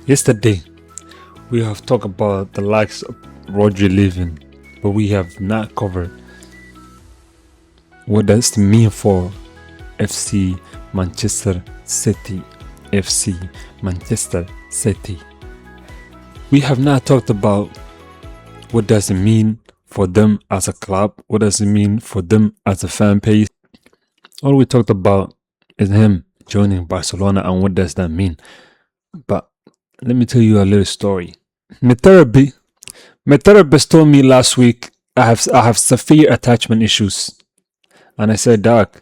Yesterday, we have talked about the likes of Rodri leaving, but we have not covered what does it mean for FC Manchester City. FC Manchester City. We have not talked about what does it mean for them as a club, what does it mean for them as a fan base. All we talked about is him joining Barcelona and what does that mean. But let me tell you a little story. My therapist told me last week I have severe attachment issues. And I said, Doc,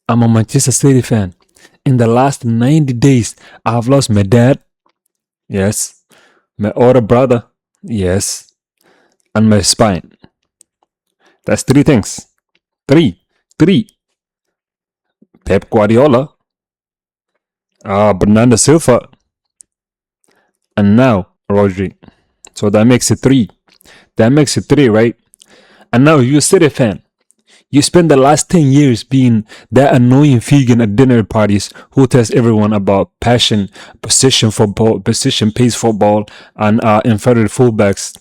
I'm a Manchester City fan. In the last 90 days, I have lost my dad. Yes. My older brother. Yes. And my spine. That's three things. Three. Pep Guardiola. Bernardo Silva. And now Rodri. So that makes it three. Right? And now you're a City fan. You spend the last 10 years being that annoying vegan at dinner parties who tells everyone about passion, position football, position pace football, and inferior fullbacks.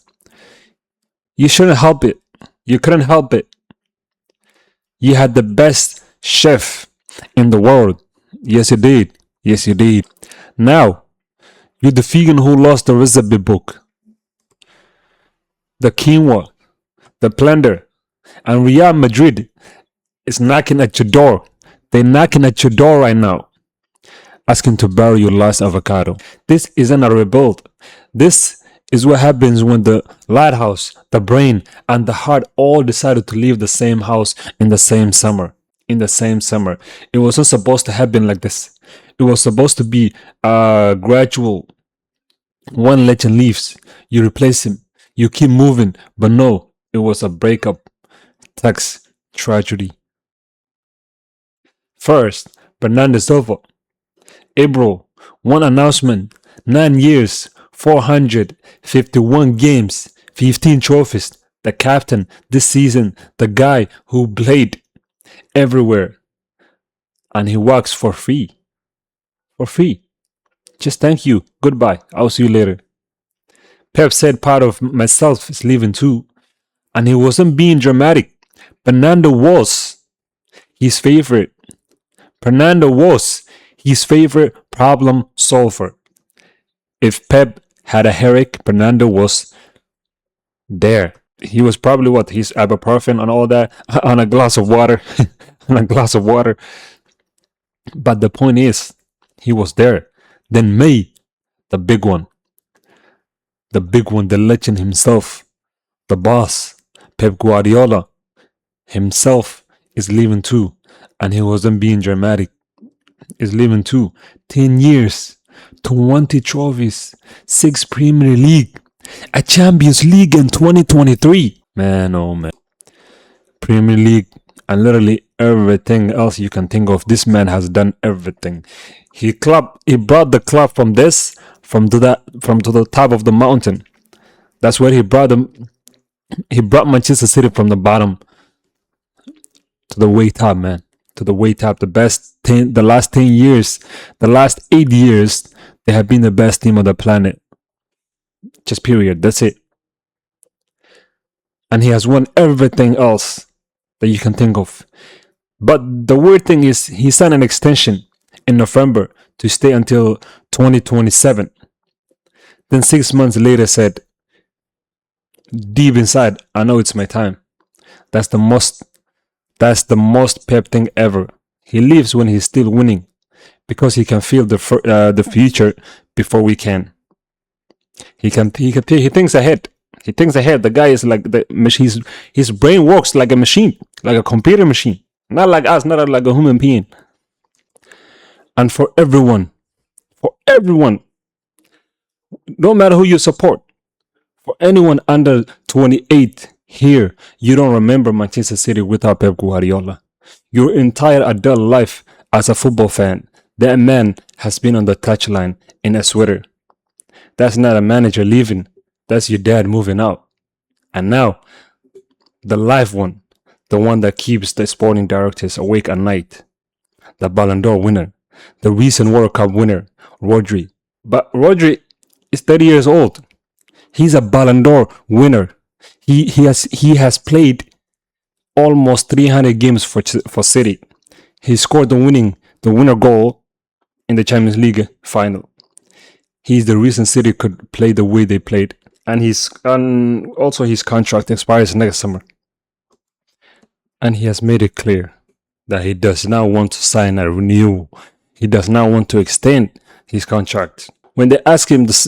You shouldn't help it. You couldn't help it. You had the best chef in the world. Yes, you did. Now, you're the vegan who lost the recipe book. The quinoa, the blender, and Real Madrid is knocking at your door. They're knocking at your door right now, asking to borrow your last avocado. This isn't a rebuild. This is what happens when the lighthouse, the brain, and the heart all decided to leave the same house in the same summer. It wasn't supposed to happen like this. It was supposed to be gradual. One legend leaves, you replace him, you keep moving, but no, it was a breakup. Tax tragedy. First, Bernardo Silva. April, one announcement, 9 years, 451 games, 15 trophies. The captain this season, the guy who played everywhere. And he works for free. Just thank you. Goodbye. I'll see you later. Pep said part of myself is leaving too. And he wasn't being dramatic. Bernardo was his favorite problem solver. If Pep had a headache, Bernardo was there. He was probably his ibuprofen and all that on a glass of water. But the point is, he was there. Then May, the big one, the legend himself, the boss, Pep Guardiola himself is leaving too, and he wasn't being dramatic. Is leaving too. 10 years, 20 trophies, 6 Premier League, a Champions League in 2023. Man, oh man. Premier League and literally everything else you can think of. This man has done everything. He brought the club from to the top of the mountain. That's where he brought them. He brought Manchester City from the bottom to the way top, man. To the way top. The last 10 years, the last 8 years, they have been the best team on the planet. Just period. That's it. And he has won everything else that you can think of. But the weird thing is, he signed an extension in November to stay until 2027. Then 6 months later said, deep inside, I know it's my time. That's the most Pep thing ever. He leaves when he's still winning because he can feel the future before we can. He thinks ahead. The guy is like his brain works like a machine, like a computer machine. Not like us, not like a human being. And for everyone, no matter who you support, for anyone under 28 here, you don't remember Manchester City without Pep Guardiola. Your entire adult life as a football fan, that man has been on the touchline in a sweater. That's not a manager leaving. That's your dad moving out. And now, the live one, the one that keeps the sporting directors awake at night, the Ballon d'Or winner, the recent World Cup winner, Rodri, But Rodri is 30 years old. He's a Ballon d'Or winner. He has played almost 300 games for City. He scored the winner goal in the Champions League final. He's the reason City could play the way they played, and also his contract expires next summer. And he has made it clear that he does not want to sign a renewal. He does not want to extend his contract. When they asked him this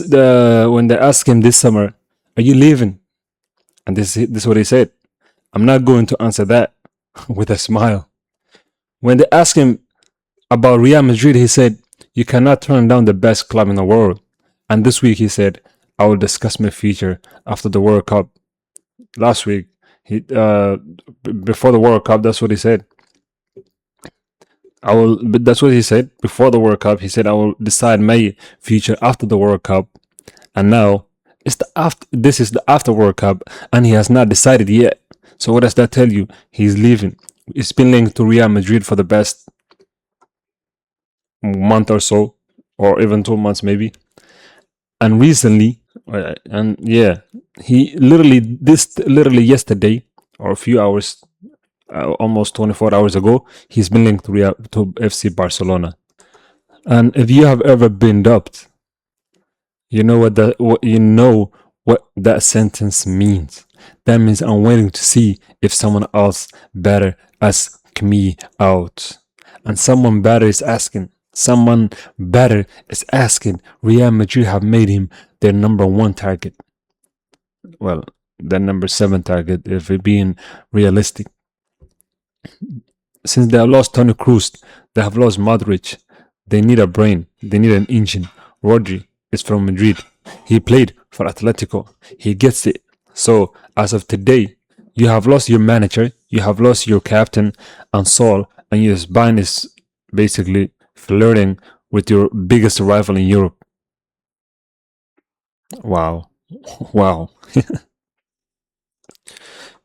summer, "Are you leaving?" and this is what he said: "I'm not going to answer that," with a smile. When they asked him about Real Madrid, he said, "You cannot turn down the best club in the world." And this week he said, "I will discuss my future after the World Cup." Last week, before the World Cup, that's what he said. That's what he said before the World Cup. He said, "I will decide my future after the World Cup." And now this is the after World Cup, and he has not decided yet. So what does that tell you? He's leaving. He's been linked to Real Madrid for the best month or so, or even 2 months maybe. And recently, he literally yesterday, or a few hours, almost 24 hours ago, he's been linked to FC Barcelona. And if you have ever been dubbed, you know what that sentence means. That means I'm waiting to see if someone else better ask me out. And someone better is asking. Real Madrid have made him their number 1 target. Well, their number 7 target, if we're being realistic. Since they have lost Toni Kroos, they have lost Modric. They need a brain. They need an engine. Rodri is from Madrid. He played for Atletico. He gets it. So, as of today, you have lost your manager, you have lost your captain, and Sol, and your spine is basically flirting with your biggest rival in Europe. Wow. Wow.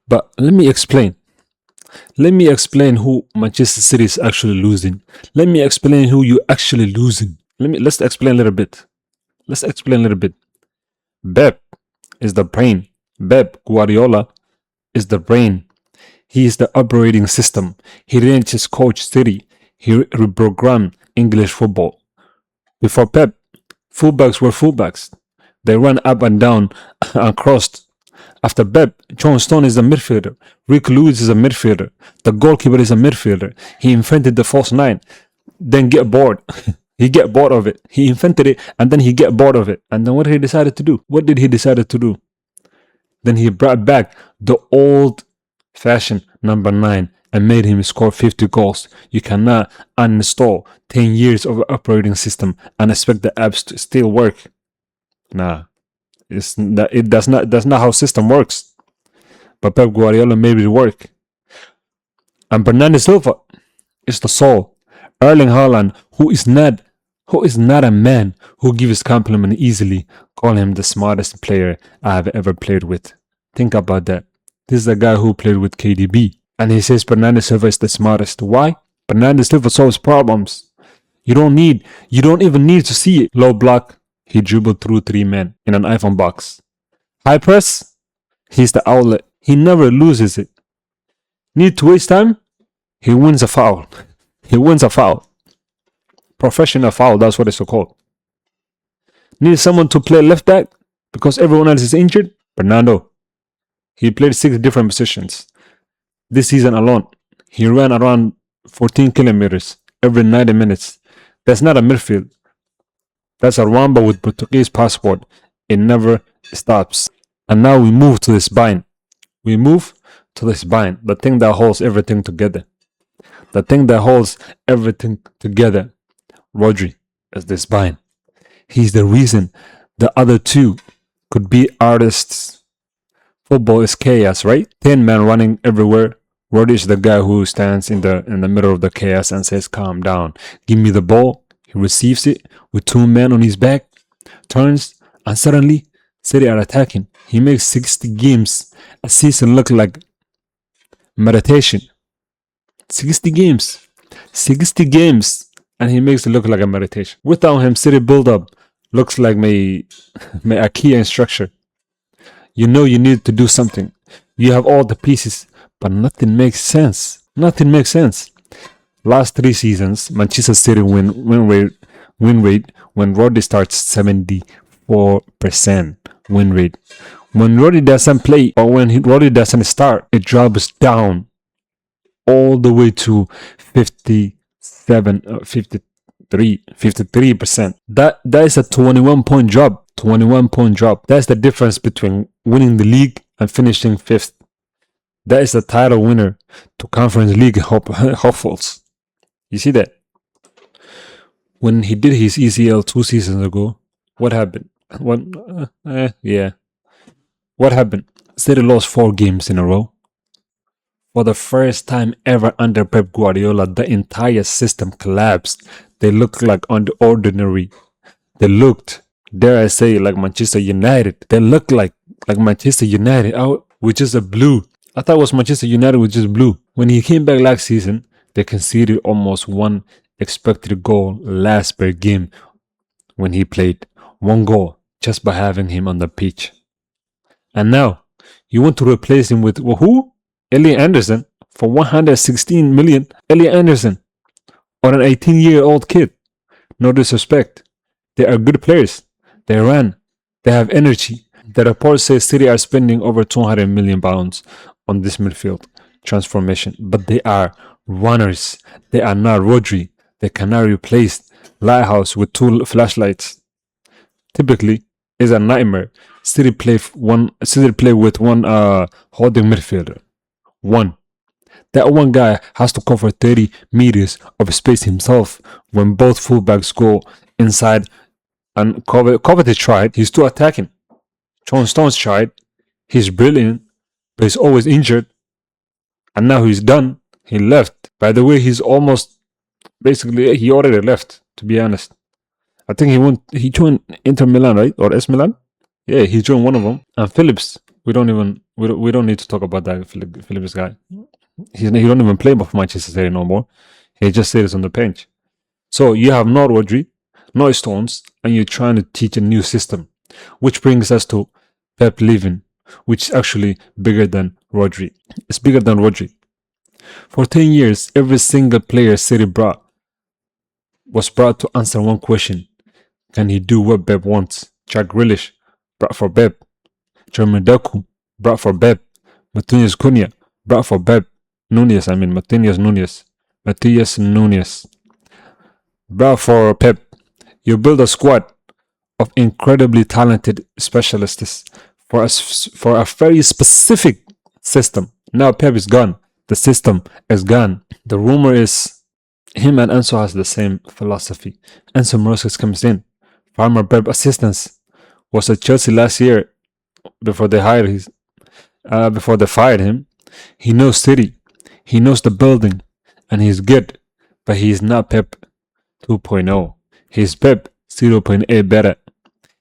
But let me explain. Let me explain who Manchester City is actually losing. Let me explain who you're actually losing. Let's explain a little bit. Pep is the brain. Pep Guardiola is the brain. He is the operating system. He didn't just coach City. He reprogrammed English football. Before Pep, fullbacks were fullbacks. They ran up and down and crossed. After Pep, John Stone is a midfielder. Rick Lewis is a midfielder. The goalkeeper is a midfielder. He invented the false 9. Then get bored. He get bored of it. He invented it and then he get bored of it. And then what did he decide to do? Then he brought back the old-fashioned number 9 and made him score 50 goals. You cannot uninstall 10 years of an operating system and expect the apps to still work. Nah. That's not how system works. But Pep Guardiola made it work. And Bernardo Silva is the soul. Erling Haaland, who is not a man who gives compliment easily, call him the smartest player I have ever played with. Think about that. This is a guy who played with KDB, and he says Bernardo Silva is the smartest. Why? Bernardo Silva solves problems. You don't even need to see it. Low block, he dribbled through 3 men in an iPhone box. High press, he's the outlet. He never loses it. Need to waste time? He wins a foul. Professional foul, that's what it's called. Need someone to play left back because everyone else is injured? Bernardo. He played 6 different positions. This season alone, he ran around 14 kilometers every 90 minutes. That's not a midfield. That's a Rwanda with Portuguese passport. It never stops. And now we move to the spine. The thing that holds everything together. Rodri is the spine. He's the reason the other 2 could be artists. Football is chaos, right? 10 men running everywhere. Rodri is the guy who stands in the middle of the chaos and says, "Calm down. Give me the ball." He receives it with 2 men on his back, turns, and suddenly City are attacking. He makes 60 games a season look like meditation. 60 games, and he makes it look like a meditation. Without him, City build up Looks like my IKEA instructor. You know you need to do something. You have all the pieces, but nothing makes sense. Nothing makes sense. Last 3 seasons, Manchester City win rate when Rodri starts 74% win rate. When Rodri doesn't play or when Rodri doesn't start, it drops down all the way to 53%. That is a 21-point drop. 21-point drop. That's the difference between winning the league and finishing fifth. That is the title winner to Conference League hopefuls. You see that? When he did his ECL 2 seasons ago, what happened? What happened? City lost 4 games in a row. For the first time ever under Pep Guardiola, the entire system collapsed. They looked like ordinary. They looked, dare I say, like Manchester United. They looked like Manchester United. Which is a blue. I thought it was Manchester United, which is blue. When he came back last season, they conceded almost 1 expected goal less per game when he played. 1 goal just by having him on the pitch. And now, you want to replace him with who? Elliot Anderson for 116 million. Elliot Anderson or an 18-year-old kid. No disrespect. They are good players. They run. They have energy. The report says City are spending over 200 million pounds on this midfield transformation, but they are runners. They are not Rodri. They cannot replace Lighthouse with 2 flashlights. Typically, is a nightmare. City play with one holding midfielder. That one guy has to cover 30 meters of space himself when both fullbacks go inside. And Kovacic tried. He's too attacking. John Stones tried. He's brilliant, but he's always injured. And now he's done. He left. By the way, he already left, to be honest. I think he joined Inter Milan, right? Or S Milan? Yeah, he joined one of them. And Phillips, we don't need to talk about that Phillips guy. He don't even play for Manchester City no more. He just sits on the bench. So you have no Rodri, no Stones, and you're trying to teach a new system, which brings us to Pep leaving, which is actually bigger than Rodri. It's bigger than Rodri. For 10 years, every single player City was brought to answer one question: can he do what Pep wants? Jack Grealish, brought for Pep. Jeremy Doku, brought for Pep. Matheus Cunha, brought for Pep. Matheus Nunes, brought for Pep. You build a squad of incredibly talented specialists for a very specific system. Now Pep is gone. The system is gone. The rumor is him and Enzo has the same philosophy. Enzo Maresca comes in. Former Pep assistants was at Chelsea last year before they fired him. He knows City. He knows the building, and he's good, but he's not Pep 2.0. He's Pep 0.8 better.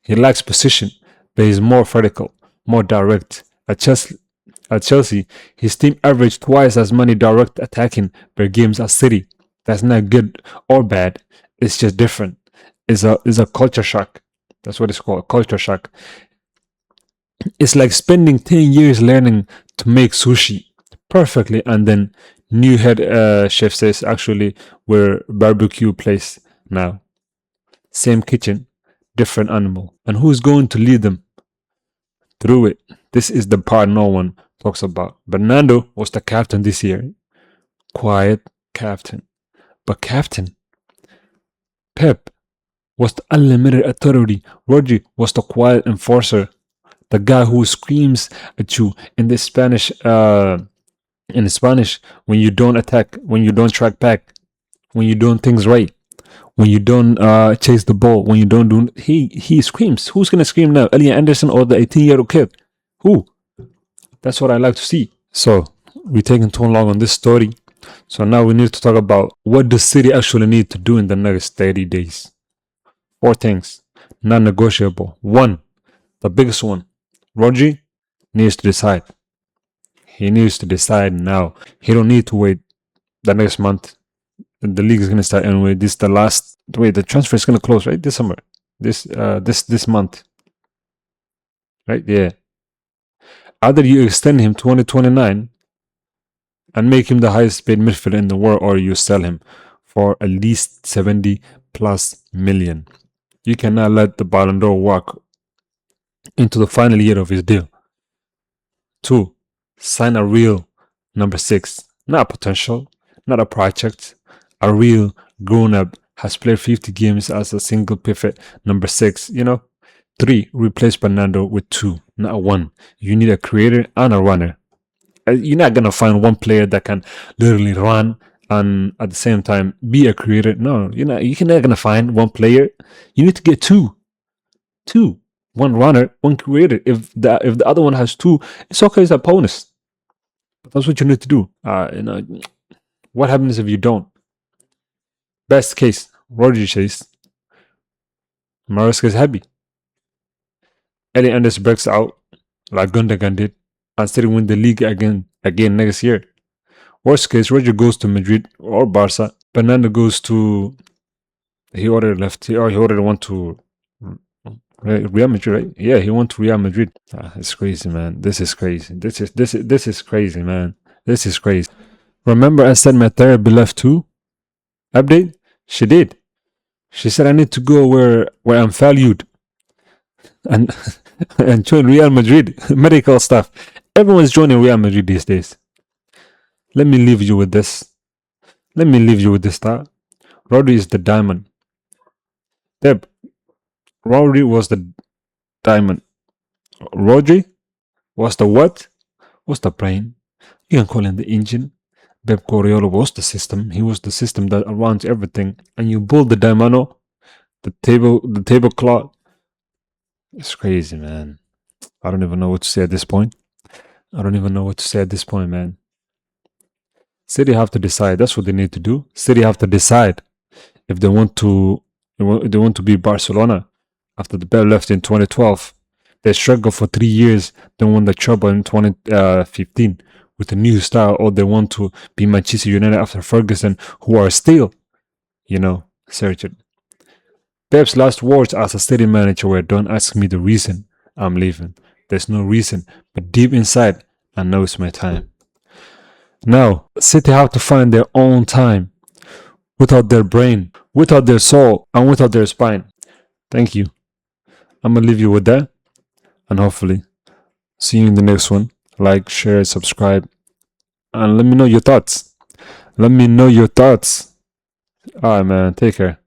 He lacks position, but he's more vertical, more direct. At Chelsea, his team averaged twice as many direct attacking per games as City. That's not good or bad. It's just different. It's a culture shock. That's what it's called, culture shock. It's like spending 10 years learning to make sushi perfectly, and then new head chef says, actually, we're barbecue place now. Same kitchen, different animal. And who's going to lead them through it? This is the part no one talks about. Bernardo was the captain this year. Quiet captain. But captain Pep was the unlimited authority. Rodri was the quiet enforcer. The guy who screams at you in Spanish when you don't attack, when you don't track back, when you don't things right, when you don't chase the ball, when you don't do, he screams. Who's gonna scream now? Elliot Anderson or the 18-year-old kid? Who? That's what I like to see. So we're taking too long on this story. So now we need to talk about what the City actually need to do in the next 30 days. 4 things, non-negotiable. 1, the biggest one, Rodri needs to decide. He needs to decide now. He don't need to wait the next month. The league is going to start anyway. This is the last. Wait, the transfer is going to close, right? This summer. this month, right? Yeah. Either you extend him 2029 and make him the highest paid midfielder in the world, or you sell him for at least 70 plus million. You cannot let the Ballon d'Or walk into the final year of his deal. 2. Sign a real number 6, not a potential, not a project, a real grown-up, has played 50 games as a single pivot number 6, 3. Replace Bernardo with 2, not a 1. You need a creator and a runner. You're not going to find one player that can literally run and at the same time be a creator. No, you're not going to find one player. You need to get two. One runner, one creator. If the other one has 2, it's okay, it's a bonus. But that's what you need to do. What happens if you don't? Best case, Rodri chase. Maresca is happy. Ellie Anders breaks out like Gundogan did and still win the league again next year. Worst case, Roger goes to Madrid or Barca. Fernando goes to. He already left. He already went to Real Madrid, right? Yeah, he went to Real Madrid. It's crazy, man. This is crazy. This is crazy, man. This is crazy. Remember, I said my therapy left too. Update. She did. She said I need to go where I'm valued, and and join Real Madrid. Medical stuff. Everyone's joining Real Madrid these days. Let me leave you with this. Let me leave you with this thought. Rodri is the diamond. Deb, Rodri was the diamond. Rodri was the what? Was the brain. You can call him the engine. Pep Guardiola was the system. He was the system that runs everything. And you build the diamond, the tablecloth. It's crazy, man. I don't even know what to say at this point. Man. City have to decide. That's what they need to do. City have to decide if they want to be Barcelona after the Pep left in 2012. They struggled for 3 years, then won the treble in 2015 with a new style, or they want to be Manchester United after Ferguson, who are still, searching. Pep's last words as a City manager were, "Don't ask me the reason I'm leaving. There's no reason, but deep inside, I know it's my time." Now, City have to find their own time without their brain, without their soul, and without their spine. Thank you. I'm going to leave you with that, and hopefully see you in the next one. Like, share, subscribe, and let me know your thoughts. Alright, man. Take care.